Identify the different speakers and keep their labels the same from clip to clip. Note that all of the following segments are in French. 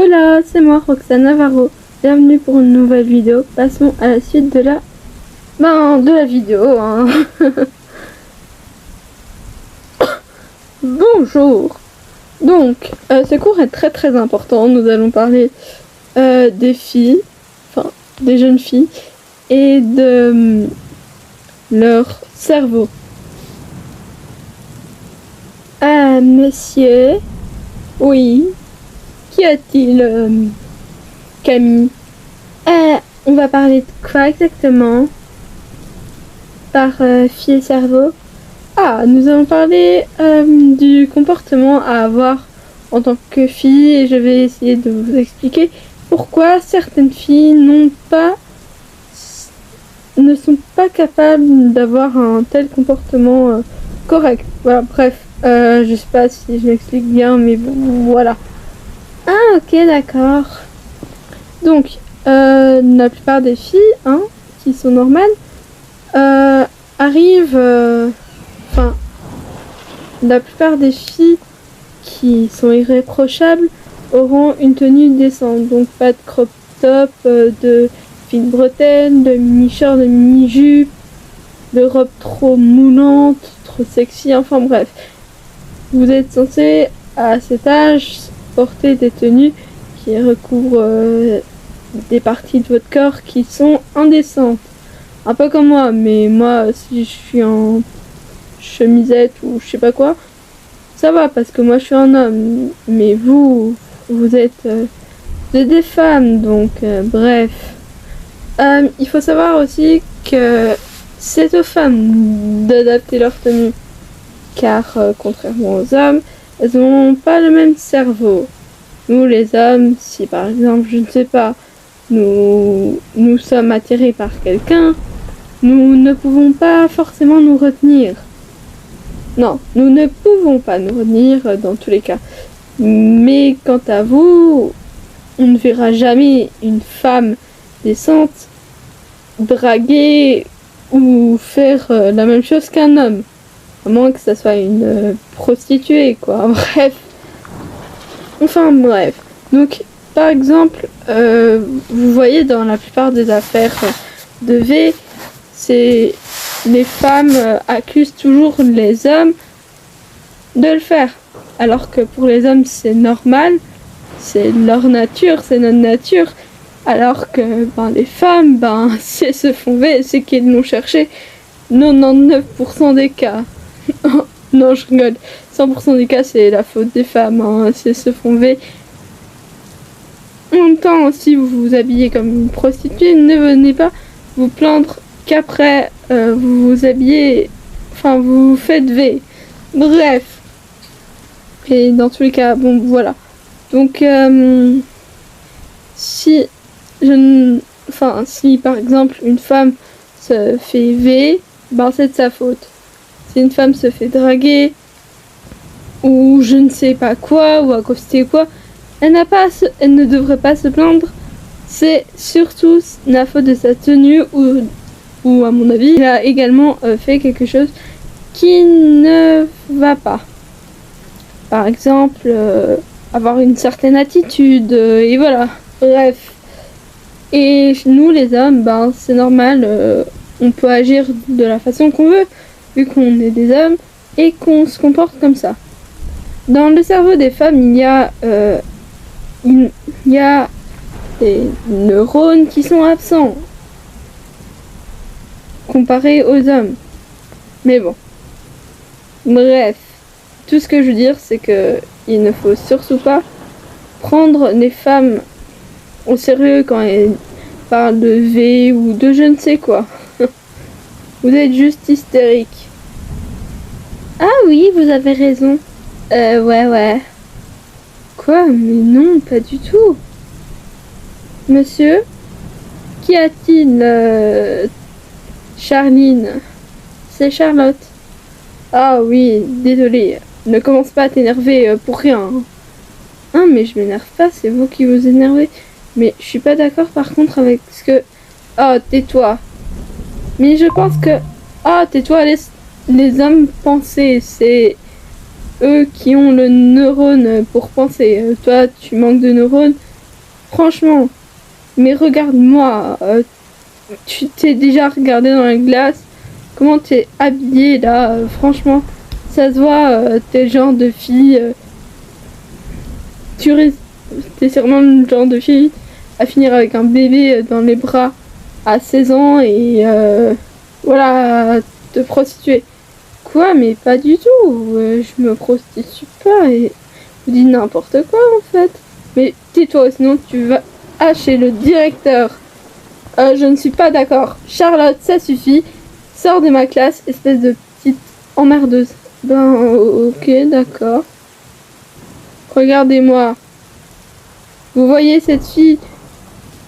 Speaker 1: Hola, c'est moi Roxane Navarro. Bienvenue pour une nouvelle vidéo. Passons à la suite de la vidéo. Bonjour. Donc, ce cours est très important. Nous allons parler des filles, enfin des jeunes filles, et de leur cerveau. Monsieur, oui, qu'y a-t-il, Camille? On va parler de quoi exactement par fille et cerveau? Ah, nous allons parler du comportement à avoir en tant que fille et je vais essayer de vous expliquer pourquoi certaines filles ne sont pas capables d'avoir un tel comportement correct. Voilà, bref, je sais pas si je m'explique bien, mais voilà. Ah, ok, d'accord. Donc, la plupart des filles, qui sont normales, arrivent... la plupart des filles qui sont irréprochables auront une tenue décente. Donc, pas de crop top, de fines bretelles, de mini-short, de mini-jupe, de robe trop moulante, trop sexy, enfin bref. Vous êtes censé, à cet âge, porter des tenues qui recouvrent des parties de votre corps qui sont indécentes. Un peu comme moi, mais moi, si je suis en chemisette ou je sais pas quoi, ça va parce que moi je suis un homme. Mais vous êtes des femmes, donc bref. Il faut savoir aussi que c'est aux femmes d'adapter leur tenue, car contrairement aux hommes, elles n'ont pas le même cerveau. Nous les hommes, si par exemple, je ne sais pas, nous sommes attirés par quelqu'un, nous ne pouvons pas forcément nous retenir. Non, nous ne pouvons pas nous retenir dans tous les cas. Mais quant à vous, on ne verra jamais une femme décente draguer ou faire la même chose qu'un homme. À moins que ça soit une prostituée, quoi. Bref. Enfin, bref. Donc, par exemple, vous voyez dans la plupart des affaires de V, c'est les femmes accusent toujours les hommes de le faire. Alors que pour les hommes, c'est normal, c'est leur nature, c'est notre nature. Alors que les femmes, si elles se font V, c'est qu'elles l'ont cherché 99% des cas. Non, je rigole. 100% des cas, c'est la faute des femmes, si elles se font V. En même temps, si vous vous habillez comme une prostituée, ne venez pas vous plaindre qu'après vous vous habillez, vous faites V. Bref. Et dans tous les cas, bon, voilà. Donc, si par exemple une femme se fait V, c'est de sa faute. Si une femme se fait draguer, ou je ne sais pas quoi, ou accoster quoi, elle ne devrait pas se plaindre. C'est surtout la faute de sa tenue, ou à mon avis, il a également fait quelque chose qui ne va pas. Par exemple, avoir une certaine attitude, et voilà. Bref. Et nous, les hommes, c'est normal, on peut agir de la façon qu'on veut, vu qu'on est des hommes, et qu'on se comporte comme ça. Dans le cerveau des femmes, il y a des neurones qui sont absents, comparés aux hommes. Mais bon. Bref. Tout ce que je veux dire, c'est que il ne faut surtout pas prendre les femmes au sérieux quand elles parlent de V ou de je ne sais quoi. Vous êtes juste hystérique. Ah oui, vous avez raison. Ouais. Quoi? Mais non, pas du tout. Monsieur, qu'y a-t-il, Charline? C'est Charlotte. Ah oui, désolée. Ne commence pas à t'énerver pour rien. Mais je m'énerve pas, c'est vous qui vous énervez. Mais je suis pas d'accord par contre avec ce que... Oh, tais-toi. Mais je pense que... Oh, tais-toi, laisse les hommes penser. C'est eux qui ont le neurone pour penser. Toi, tu manques de neurones. Franchement, mais regarde-moi, tu t'es déjà regardé dans la glace. Comment t'es habillée là, franchement, ça se voit, t'es le genre de fille. T'es sûrement le genre de fille à finir avec un bébé dans les bras à 16 ans et voilà, te prostituer. Quoi? Mais pas du tout. Je me prostitue pas et vous dites n'importe quoi en fait. Mais tais-toi, sinon tu vas chez le directeur. Je ne suis pas d'accord. Charlotte, ça suffit. Sors de ma classe, espèce de petite emmerdeuse. Ben, ok, d'accord. Regardez-moi. Vous voyez cette fille?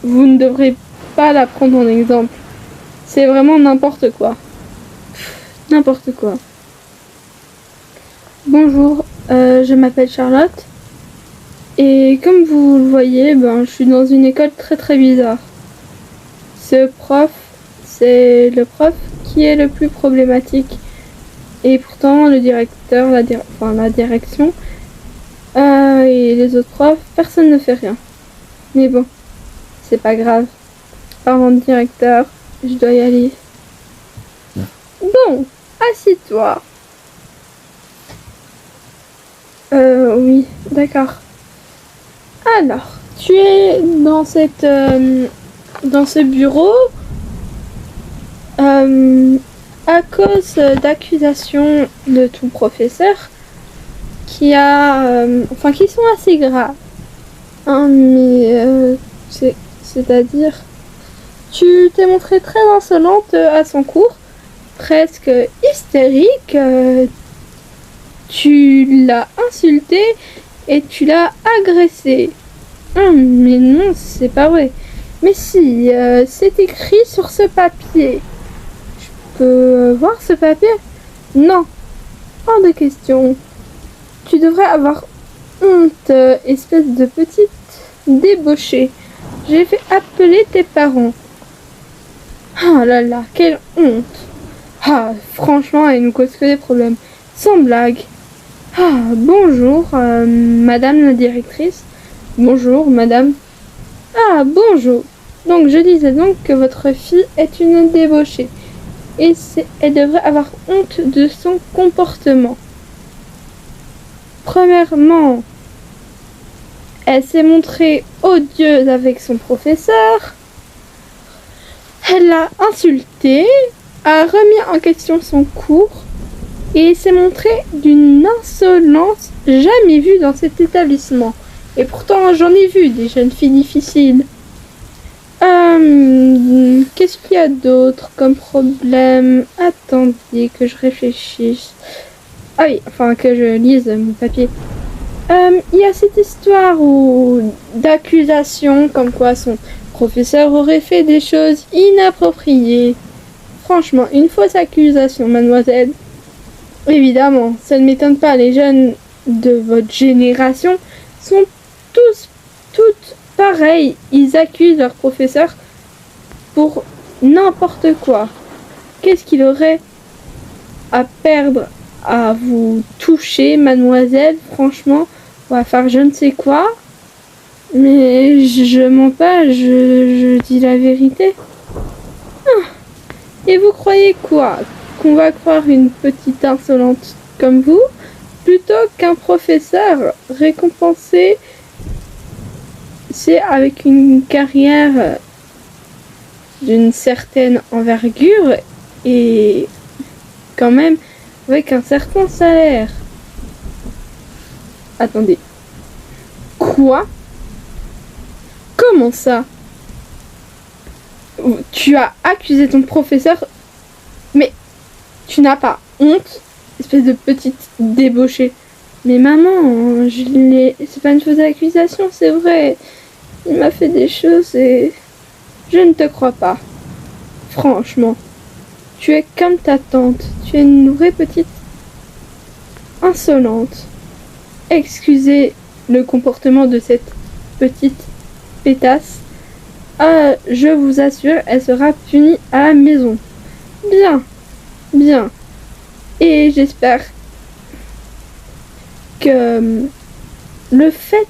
Speaker 1: Vous ne devrez pas la prendre en exemple. C'est vraiment n'importe quoi. N'importe quoi. Bonjour, je m'appelle Charlotte. Et comme vous le voyez, ben, je suis dans une école très très bizarre. Ce prof, c'est le prof qui est le plus problématique. Et pourtant, le directeur, la direction et les autres profs, personne ne fait rien. Mais bon, c'est pas grave. Parlant de directeur, je dois y aller. Bon, assis-toi. Oui, d'accord. Alors, tu es dans dans ce bureau à cause d'accusations de ton professeur qui sont assez graves. Hein, mais c'est-à-dire, tu t'es montrée très insolente à son cours, presque hystérique. Tu l'as insulté et tu l'as agressé. Mais non, c'est pas vrai. Mais si, c'est écrit sur ce papier. Je peux voir ce papier? Non, hors de question. Tu devrais avoir honte, espèce de petite débauchée. J'ai fait appeler tes parents. Ah là là, quelle honte. Ah, franchement, elle nous cause que des problèmes. Sans blague. Ah, bonjour, madame la directrice. Bonjour, madame. Ah, bonjour. Donc, je disais donc que votre fille est une débauchée. Et elle devrait avoir honte de son comportement. Premièrement, elle s'est montrée odieuse avec son professeur. Elle l'a insulté, a remis en question son cours et s'est montrée d'une insolence jamais vue dans cet établissement. Et pourtant, j'en ai vu des jeunes filles difficiles. Qu'est-ce qu'il y a d'autre comme problème? Attendez que je réfléchisse. Ah oui, enfin que je lise mon papier. Il y a cette histoire d'accusation comme quoi son professeur aurait fait des choses inappropriées. Franchement, une fausse accusation, mademoiselle. Évidemment, ça ne m'étonne pas, les jeunes de votre génération sont toutes pareilles. Ils accusent leur professeur pour n'importe quoi. Qu'est-ce qu'il aurait à perdre à vous toucher, mademoiselle? Franchement, on va faire je ne sais quoi. Mais je mens pas, je dis la vérité. Ah. Et vous croyez quoi? Qu'on va croire une petite insolente comme vous plutôt qu'un professeur récompensé, c'est avec une carrière d'une certaine envergure et quand même avec un certain salaire. Attendez. Quoi? Comment ça? Tu as accusé ton professeur, mais tu n'as pas honte, espèce de petite débauchée. Mais maman, c'est pas une fausse accusation, c'est vrai. Il m'a fait des choses et je ne te crois pas. Franchement, tu es comme ta tante. Tu es une vraie petite insolente. Excusez le comportement de cette petite pétasse. Je vous assure, elle sera punie à la maison. Bien, bien. Et j'espère que le fait...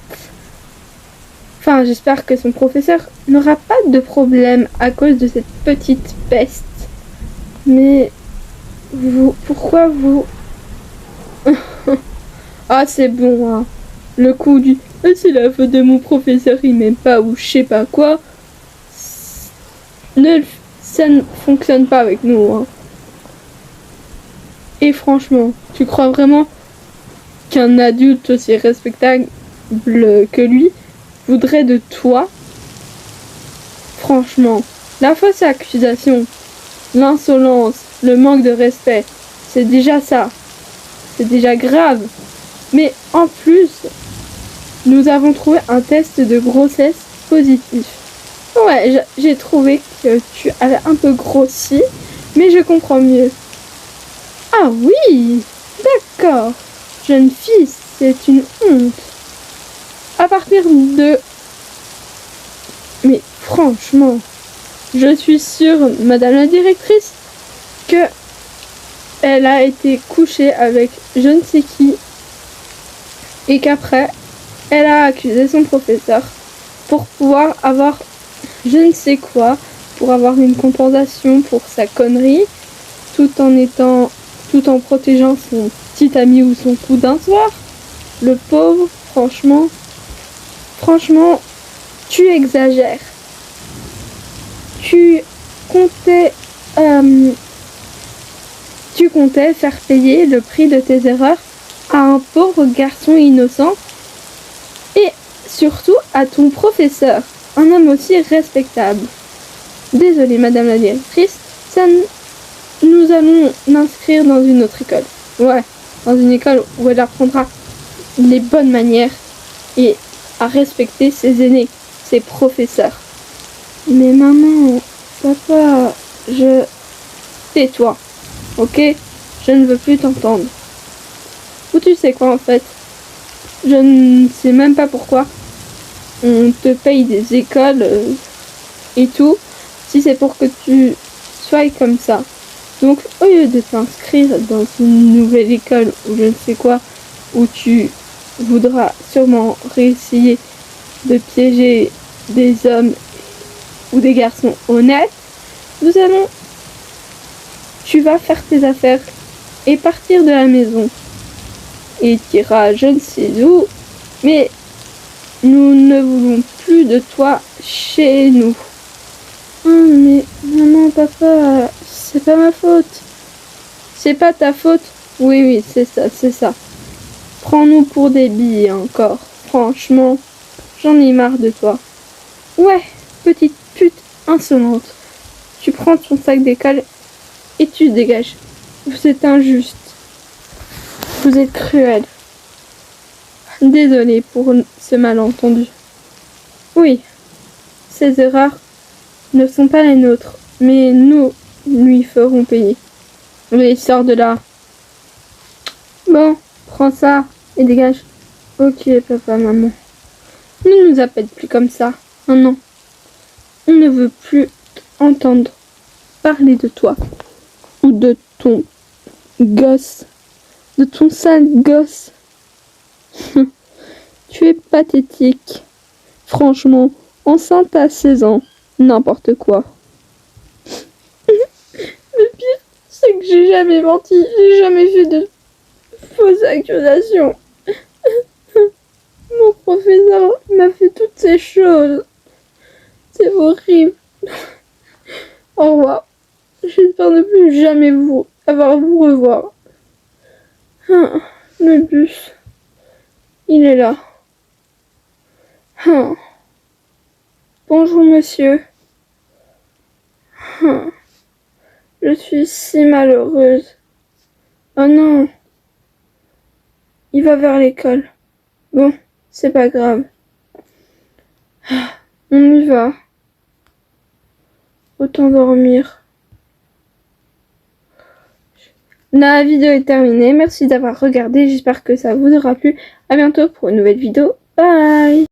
Speaker 1: Enfin, j'espère que son professeur n'aura pas de problème à cause de cette petite peste. Mais pourquoi vous... Ah, c'est bon, hein. Le coup du c'est la faute de mon professeur, il m'aime pas ou je sais pas quoi. Ça ne fonctionne pas avec nous, hein. Et franchement, tu crois vraiment qu'un adulte aussi respectable que lui voudrait de toi? Franchement, la fausse accusation, l'insolence, le manque de respect, c'est déjà ça. C'est déjà grave. Mais en plus, nous avons trouvé un test de grossesse positif. Ouais, j'ai trouvé que tu avais un peu grossi, mais je comprends mieux. Ah oui, d'accord. Jeune fille, c'est une honte. À partir de... Mais franchement, je suis sûre, madame la directrice, que elle a été couchée avec je ne sais qui et qu'après, elle a accusé son professeur pour pouvoir avoir je ne sais quoi, pour avoir une compensation pour sa connerie, tout en protégeant son petit ami ou son cousin soir. Le pauvre, franchement, tu exagères. Tu comptais faire payer le prix de tes erreurs à un pauvre garçon innocent et surtout à ton professeur, un homme aussi respectable. Désolée, madame la directrice, nous allons l'inscrire dans une autre école. Ouais, dans une école où elle apprendra les bonnes manières et à respecter ses aînés, ses professeurs. Mais maman, papa, Tais-toi, ok? Je ne veux plus t'entendre. Ou tu sais quoi en fait? Je ne sais même pas pourquoi on te paye des écoles et tout, si c'est pour que tu sois comme ça. Donc au lieu de t'inscrire dans une nouvelle école ou je ne sais quoi, où tu voudras sûrement réessayer de piéger des hommes ou des garçons honnêtes, tu vas faire tes affaires et partir de la maison. Et tu iras je ne sais où, mais nous ne voulons plus de toi chez nous. Oh, mais maman, papa, c'est pas ma faute. C'est pas ta faute? Oui, c'est ça. Prends-nous pour des billes encore. Franchement, j'en ai marre de toi. Ouais, petite pute insolente. Tu prends ton sac d'école et tu dégages. Vous êtes injuste. Vous êtes cruel. Désolée pour ce malentendu. Oui, ces erreurs ne sont pas les nôtres, mais nous lui ferons payer. Oui, sors de là. Bon, prends ça et dégage. Ok, papa, maman. Ne nous appelle plus comme ça. Non. On ne veut plus entendre parler de toi. Ou de ton gosse. De ton sale gosse. Tu es pathétique. Franchement, enceinte à 16 ans. N'importe quoi. Le pire, c'est que j'ai jamais menti. J'ai jamais fait de fausses accusations. Mon professeur m'a fait toutes ces choses. C'est horrible. Au revoir. J'espère ne plus jamais vous revoir. Ah, le bus. Il est là. Ah. Bonjour monsieur. Ah. Je suis si malheureuse. Oh non. Il va vers l'école. Bon, c'est pas grave. Ah, on y va. Autant dormir. La vidéo est terminée. Merci d'avoir regardé. J'espère que ça vous aura plu. À bientôt pour une nouvelle vidéo. Bye!